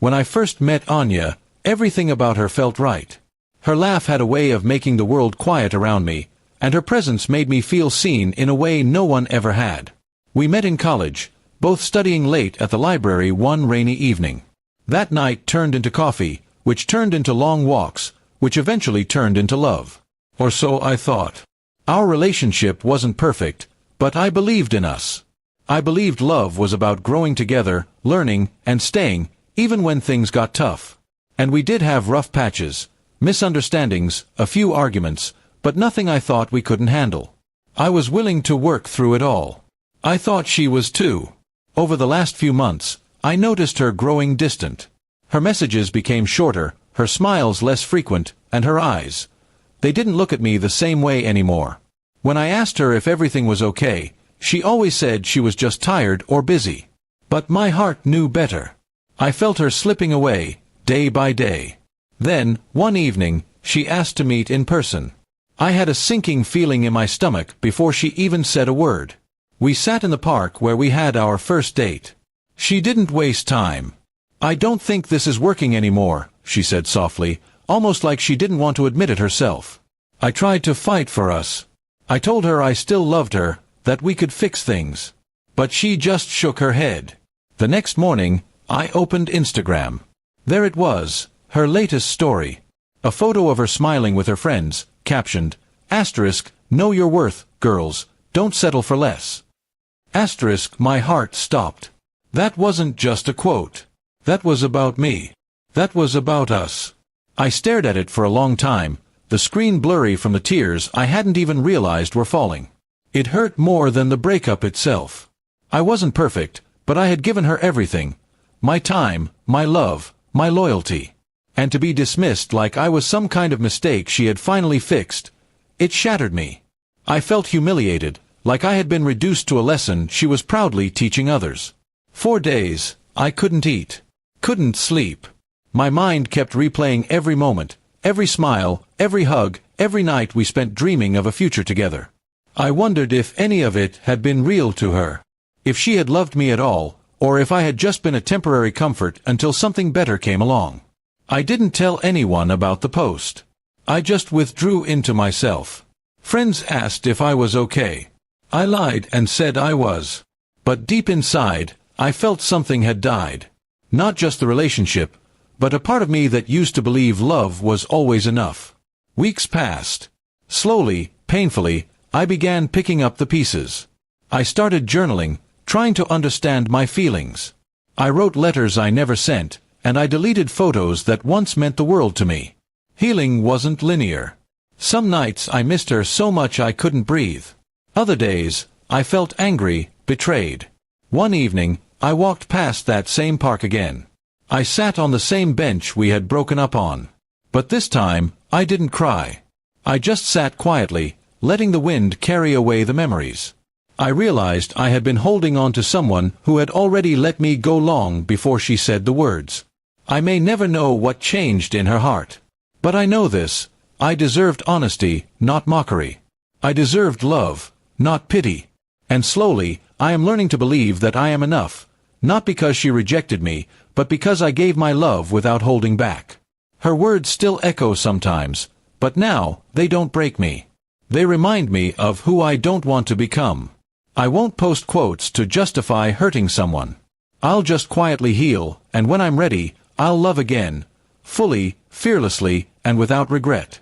When I first met Anya, everything about her felt right. Her laugh had a way of making the world quiet around me, and her presence made me feel seen in a way no one ever had. We met in college, both studying late at the library one rainy evening. That night turned into coffee, which turned into long walks, which eventually turned into love. Or so I thought. Our relationship wasn't perfect, but I believed in us. I believed love was about growing together, learning, and staying, even when things got tough. And we did have rough patches, misunderstandings, a few arguments, but nothing I thought we couldn't handle. I was willing to work through it all. I thought she was too. Over the last few months, I noticed her growing distant. Her messages became shorter, her smiles less frequent, and her eyes. They didn't look at me the same way anymore. When I asked her if everything was okay, she always said she was just tired or busy. But my heart knew better. I felt her slipping away, day by day. Then, one evening, she asked to meet in person. I had a sinking feeling in my stomach before she even said a word. We sat in the park where we had our first date. She didn't waste time. "I don't think this is working anymore," she said softly, almost like she didn't want to admit it herself. I tried to fight for us. I told her I still loved her, that we could fix things. But she just shook her head. The next morning, I opened Instagram. There it was, her latest story. A photo of her smiling with her friends, captioned, "Know your worth, girls, don't settle for less." My heart stopped. That wasn't just a quote. That was about me. That was about us. I stared at it for a long time, the screen blurry from the tears I hadn't even realized were falling. It hurt more than the breakup itself. I wasn't perfect, but I had given her everything. My time, my love, my loyalty. And to be dismissed like I was some kind of mistake she had finally fixed, it shattered me. I felt humiliated, like I had been reduced to a lesson she was proudly teaching others. 4 days, I couldn't eat. Couldn't sleep. My mind kept replaying every moment, every smile, every hug, every night we spent dreaming of a future together. I wondered if any of it had been real to her. If she had loved me at all, or if I had just been a temporary comfort until something better came along. I didn't tell anyone about the post. I just withdrew into myself. Friends asked if I was okay. I lied and said I was. But deep inside, I felt something had died. Not just the relationship, but a part of me that used to believe love was always enough. Weeks passed. Slowly, painfully, I began picking up the pieces. I started journaling, trying to understand my feelings. I wrote letters I never sent, and I deleted photos that once meant the world to me. Healing wasn't linear. Some nights I missed her so much I couldn't breathe. Other days, I felt angry, betrayed. One evening, I walked past that same park again. I sat on the same bench we had broken up on. But this time, I didn't cry. I just sat quietly, letting the wind carry away the memories. I realized I had been holding on to someone who had already let me go long before she said the words. I may never know what changed in her heart. But I know this, I deserved honesty, not mockery. I deserved love, not pity. And slowly, I am learning to believe that I am enough, not because she rejected me, but because I gave my love without holding back. Her words still echo sometimes, but now, they don't break me. They remind me of who I don't want to become. I won't post quotes to justify hurting someone. I'll just quietly heal, and when I'm ready, I'll love again, fully, fearlessly, and without regret.